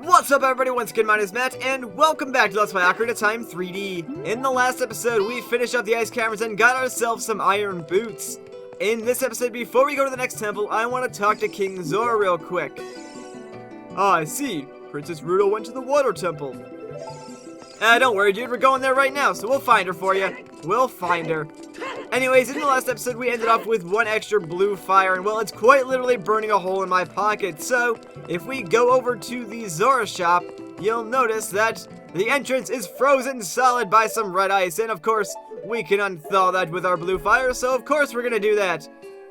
What's up everybody, once again my name is Matt, and welcome back to Let's Play Ocarina of Time 3D. In the last episode, we finished up the ice caverns and got ourselves some iron boots. In this episode, before we go to the next temple, I want to talk to King Zora real quick. Ah, I see. Princess Ruto went to the water temple. Don't worry dude, we're going there right now, so we'll find her for you. We'll find her. Anyways, in the last episode, we ended up with one extra blue fire, and well, it's quite literally burning a hole in my pocket. So, if we go over to the Zora shop, you'll notice that the entrance is frozen solid by some red ice, and of course, we can unthaw that with our blue fire, so of course we're gonna do that.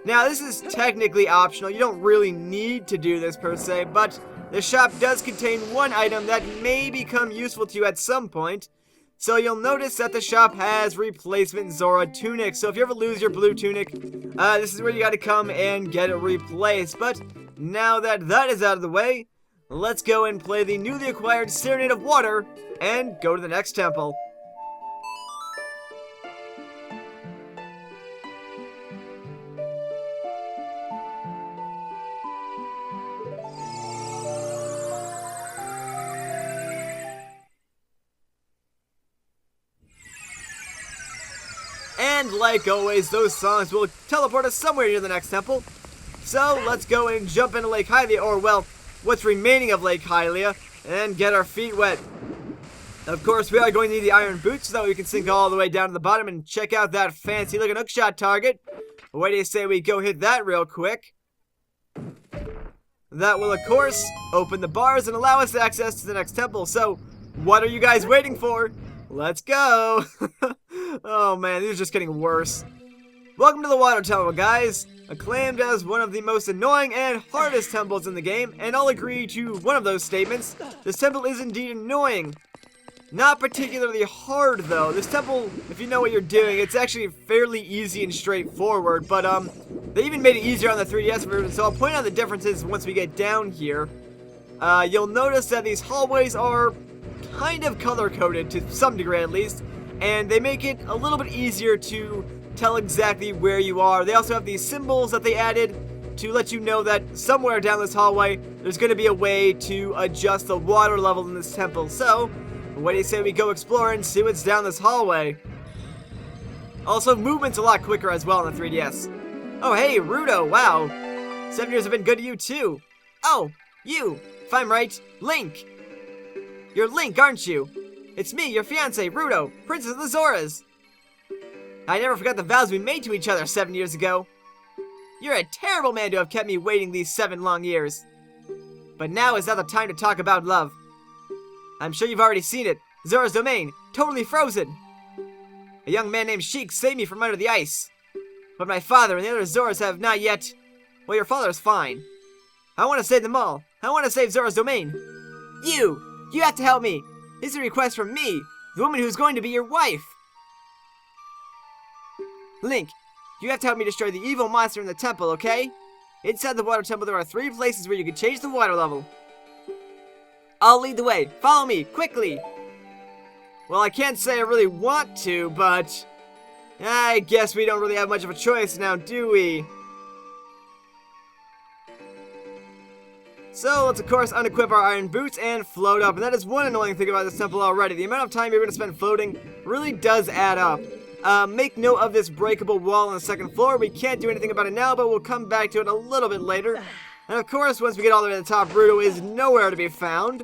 Now, this is technically optional. You don't really need to do this per se, but the shop does contain one item that may become useful to you at some point. So you'll notice that the shop has replacement Zora tunics. So if you ever lose your blue tunic, this is where you gotta come and get it replaced. But now that that is out of the way, let's go and play the newly acquired Serenade of Water and go to the next temple. And like always, those songs will teleport us somewhere near the next temple. So let's go and jump into Lake Hylia, or well, what's remaining of Lake Hylia, and get our feet wet. Of course, we are going to need the iron boots so that we can sink all the way down to the bottom and check out that fancy looking hookshot target. What do you say we go hit that real quick? That will, of course, open the bars and allow us access to the next temple. So, what are you guys waiting for? Let's go! Oh man, these are just getting worse. Welcome to the water temple, guys. Acclaimed as one of the most annoying and hardest temples in the game, and I'll agree to one of those statements. This temple is indeed annoying. Not particularly hard, though. This temple, if you know what you're doing, it's actually fairly easy and straightforward, but they even made it easier on the 3DS version, so I'll point out the differences once we get down here. You'll notice that these hallways are kind of color-coded, to some degree at least, and they make it a little bit easier to tell exactly where you are. They also have these symbols that they added to let you know that somewhere down this hallway there's going to be a way to adjust the water level in this temple. So, what do you say we go explore and see what's down this hallway? Also, movement's a lot quicker as well on the 3DS. Oh hey, Ruto, wow. 7 years have been good to you too. Oh, you, if I'm right, Link. You're Link, aren't you? It's me, your fiancé, Ruto, Princess of the Zoras. I never forgot the vows we made to each other 7 years ago. You're a terrible man to have kept me waiting these 7 long years. But now is not the time to talk about love. I'm sure you've already seen it. Zora's domain, totally frozen. A young man named Sheik saved me from under the ice. But my father and the other Zoras have not yet... Well, your father's fine. I want to save them all. I want to save Zora's domain. You have to help me. This is a request from me, the woman who's going to be your wife. Link, you have to help me destroy the evil monster in the temple, okay? Inside the water temple, there are 3 places where you can change the water level. I'll lead the way. Follow me, quickly. Well, I can't say I really want to, but I guess we don't really have much of a choice now, do we? So, let's of course unequip our iron boots and float up, and that is one annoying thing about this temple already. The amount of time you're going to spend floating really does add up. Make note of this breakable wall on the 2nd floor. We can't do anything about it now, but we'll come back to it a little bit later. And of course, once we get all the way to the top, Ruto is nowhere to be found.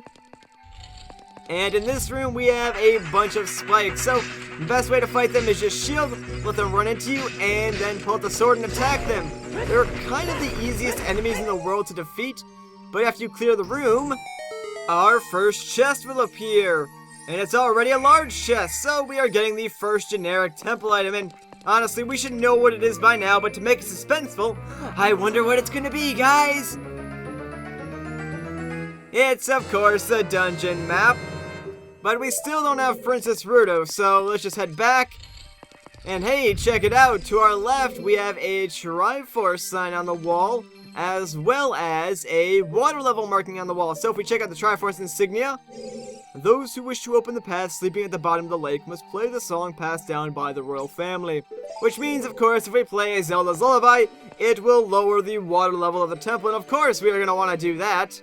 And in this room, we have a bunch of spikes. So, the best way to fight them is just shield, let them run into you, and then pull out the sword and attack them. They're kind of the easiest enemies in the world to defeat. But after you clear the room, our first chest will appear. And it's already a large chest, so we are getting the first generic temple item. And honestly, we should know what it is by now, but to make it suspenseful, I wonder what it's gonna be, guys. It's, of course, the dungeon map. But we still don't have Princess Ruto, so let's just head back. And hey, check it out. To our left, we have a Triforce sign on the wall, as well as a water level marking on the wall. So if we check out the Triforce insignia, those who wish to open the path sleeping at the bottom of the lake must play the song passed down by the royal family. Which means, of course, if we play a Zelda's Lullaby, it will lower the water level of the temple, and of course we are going to want to do that.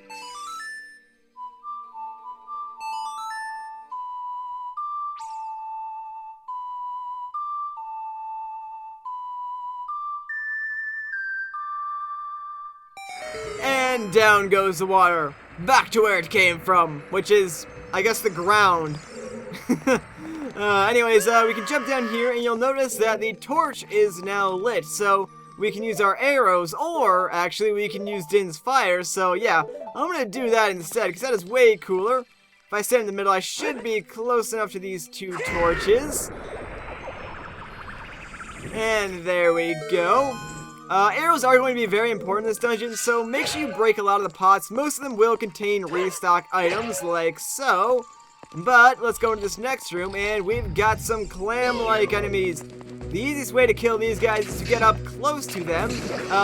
And down goes the water, back to where it came from, which is, I guess, the ground. Anyways, we can jump down here, and you'll notice that the torch is now lit, so we can use our arrows, or actually we can use Din's fire. So yeah, I'm gonna do that instead, because that is way cooler. If I stand in the middle, I should be close enough to these two torches. And there we go. Arrows are going to be very important in this dungeon, so make sure you break a lot of the pots. Most of them will contain restock items, like so. But let's go into this next room, and we've got some clam-like enemies. The easiest way to kill these guys is to get up close to them,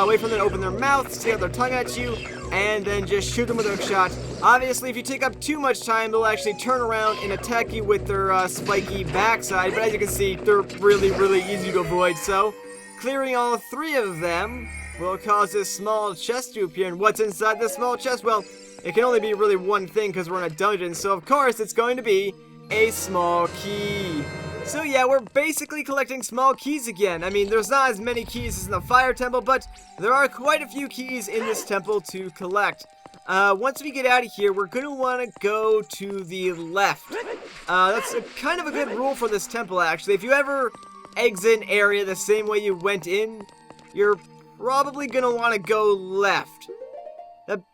wait for them to open their mouth, stick out their tongue at you, and then just shoot them with a hook shot. Obviously, if you take up too much time, they'll actually turn around and attack you with their spiky backside, but as you can see, they're really, really easy to avoid, so clearing all three of them will cause this small chest to appear, and what's inside this small chest? Well, it can only be really one thing because we're in a dungeon, so of course it's going to be a small key. So yeah, we're basically collecting small keys again. I mean, there's not as many keys as in the fire temple, but there are quite a few keys in this temple to collect. Once we get out of here, we're going to want to go to the left. That's kind of a good rule for this temple, actually. If you ever exit an area the same way you went in, you're probably going to want to go left.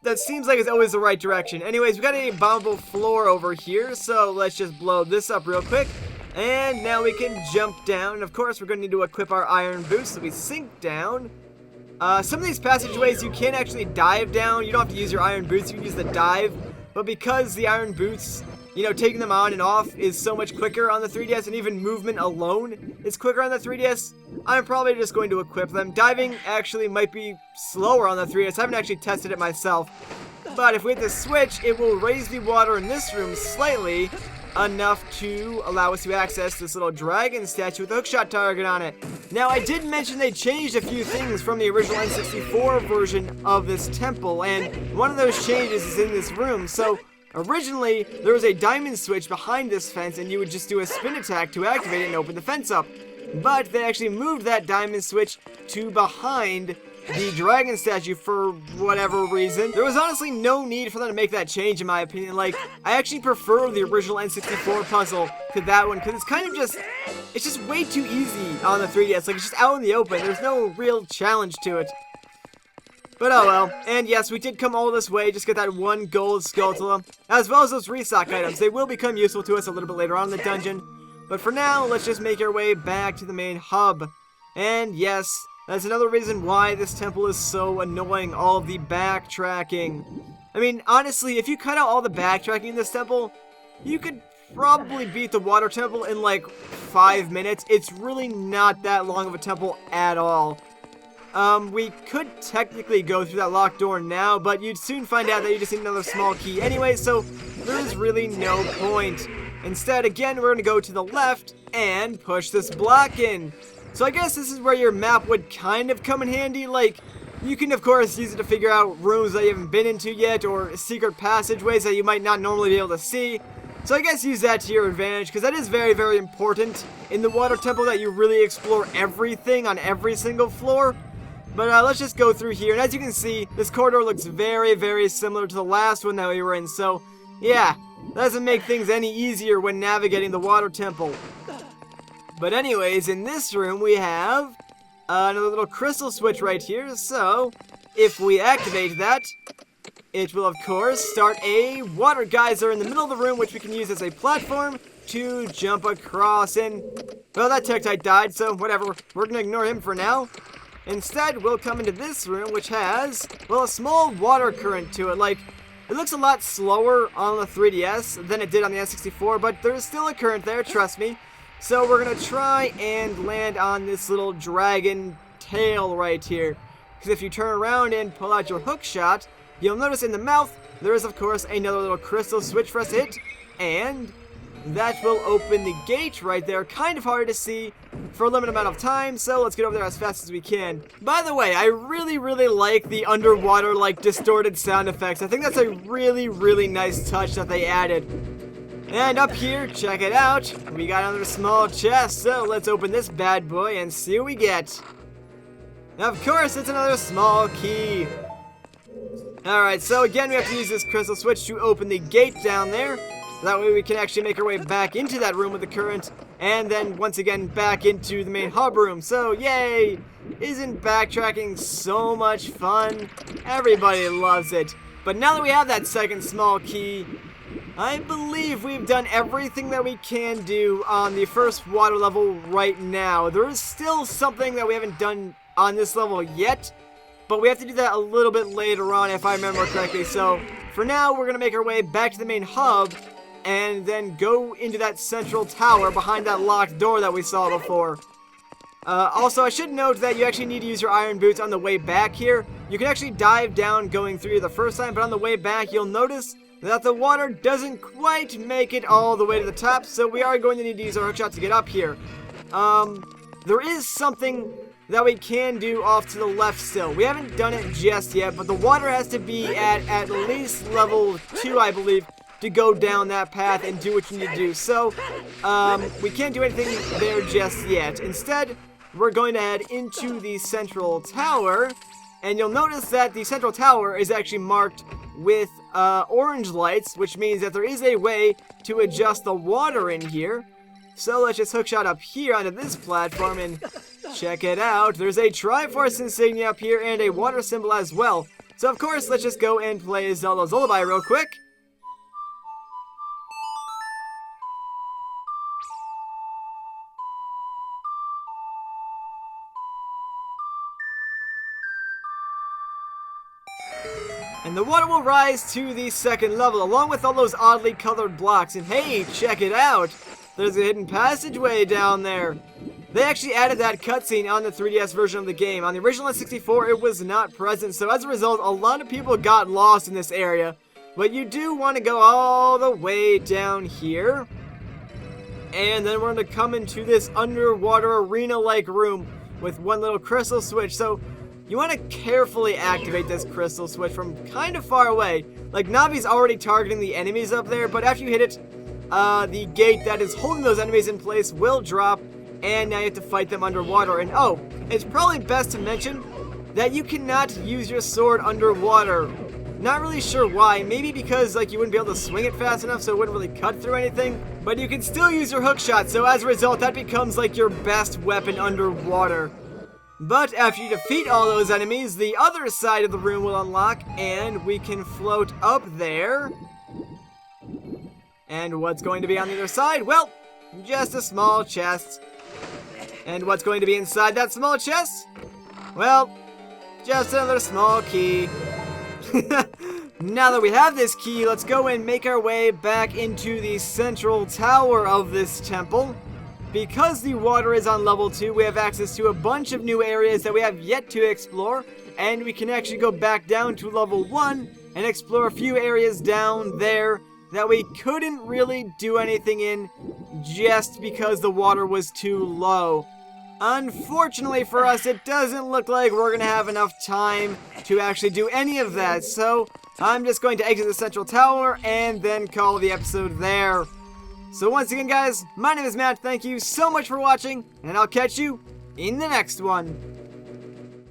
That seems like it's always the right direction. Anyways, we got a bombable floor over here, so let's just blow this up real quick. And now we can jump down. And of course, we're going to need to equip our iron boots, so we sink down. Some of these passageways, you can actually dive down. You don't have to use your iron boots, you can use the dive. But because the iron boots, you know, taking them on and off is so much quicker on the 3DS, and even movement alone is quicker on the 3DS, I'm probably just going to equip them. Diving actually might be slower on the 3DS. I haven't actually tested it myself. But if we hit the switch, it will raise the water in this room slightly, enough to allow us to access this little dragon statue with a hookshot target on it. Now, I did mention they changed a few things from the original N64 version of this temple, and one of those changes is in this room. So originally, there was a diamond switch behind this fence, and you would just do a spin attack to activate it and open the fence up. But they actually moved that diamond switch to behind the dragon statue for whatever reason. There was honestly no need for them to make that change, in my opinion. Like, I actually prefer the original N64 puzzle to that one, because it's kind of just, it's just way too easy on the 3DS. Like, it's just out in the open. There's no real challenge to it. But oh well. And yes, we did come all this way, just get that one gold Skulltula, as well as those restock items. They will become useful to us a little bit later on in the dungeon. But for now, let's just make our way back to the main hub. And yes, that's another reason why this temple is so annoying, all of the backtracking. I mean, honestly, if you cut out all the backtracking in this temple, you could probably beat the water temple in like 5 minutes. It's really not that long of a temple at all. We could technically go through that locked door now, but you'd soon find out that you just need another small key anyway, so there's really no point. Instead, again, we're going to go to the left and push this block in. So I guess this is where your map would kind of come in handy. Like, you can of course use it to figure out rooms that you haven't been into yet, or secret passageways that you might not normally be able to see. So I guess use that to your advantage, because that is very, very important in the water temple, that you really explore everything on every single floor. But let's just go through here, and as you can see, this corridor looks very, very similar to the last one that we were in, so yeah, that doesn't make things any easier when navigating the water temple. But anyways, in this room we have another little crystal switch right here, so if we activate that, it will of course start a water geyser in the middle of the room, which we can use as a platform to jump across. And well, that Tektite died, so whatever, we're gonna ignore him for now. Instead, we'll come into this room, which has, well, a small water current to it. Like, it looks a lot slower on the 3DS than it did on the N64, but there's still a current there, trust me. So we're going to try and land on this little dragon tail right here. Because if you turn around and pull out your hook shot, you'll notice in the mouth, there is of course another little crystal switch for us to hit. And that will open the gate right there. Kind of hard to see for a limited amount of time, so let's get over there as fast as we can. By the way, I really, really like the underwater, like, distorted sound effects. I think that's a really, really nice touch that they added. And up here, check it out, we got another small chest, so let's open this bad boy and see what we get. Of course, it's another small key. Alright, so again we have to use this crystal switch to open the gate down there. That way we can actually make our way back into that room with the current, and then once again back into the main hub room. So yay! Isn't backtracking so much fun? Everybody loves it. But now that we have that second small key, I believe we've done everything that we can do on the first water level right now. There is still something that we haven't done on this level yet, but we have to do that a little bit later on if I remember correctly. So for now, we're going to make our way back to the main hub and then go into that central tower behind that locked door that we saw before. Also, I should note that you actually need to use your iron boots on the way back here. You can actually dive down going through the first time, but on the way back, you'll notice that the water doesn't quite make it all the way to the top, so we are going to need to use our hookshot to get up here. There is something that we can do off to the left still. We haven't done it just yet, but the water has to be at least level 2, I believe, to go down that path and do what you need to do. So, we can't do anything there just yet. Instead, we're going to head into the central tower, and you'll notice that the central tower is actually marked with orange lights, which means that there is a way to adjust the water in here. So let's just hookshot up here onto this platform and check it out. There's a Triforce insignia up here and a water symbol as well. So of course, let's just go and play Zelda's Lullaby real quick. And the water will rise to the second level, along with all those oddly colored blocks. And hey, check it out! There's a hidden passageway down there. They actually added that cutscene on the 3DS version of the game. On the original N64, it was not present, so as a result, a lot of people got lost in this area. But you do want to go all the way down here. And then we're going to come into this underwater arena-like room with one little crystal switch. So you want to carefully activate this crystal switch from kind of far away. Like, Navi's already targeting the enemies up there, but after you hit it, the gate that is holding those enemies in place will drop, and now you have to fight them underwater. And oh, it's probably best to mention that you cannot use your sword underwater. Not really sure why. Maybe because like you wouldn't be able to swing it fast enough, so it wouldn't really cut through anything. But you can still use your hookshot, so as a result, that becomes like your best weapon underwater. But after you defeat all those enemies, the other side of the room will unlock, and we can float up there. And what's going to be on the other side? Well, just a small chest. And what's going to be inside that small chest? Well, just another small key. Now that we have this key, let's go and make our way back into the central tower of this temple. Because the water is on level 2, we have access to a bunch of new areas that we have yet to explore, and we can actually go back down to level 1 and explore a few areas down there that we couldn't really do anything in just because the water was too low. Unfortunately for us, it doesn't look like we're going to have enough time to actually do any of that, so I'm just going to exit the central tower and then call the episode there. So once again, guys, my name is Matt. Thank you so much for watching, and I'll catch you in the next one.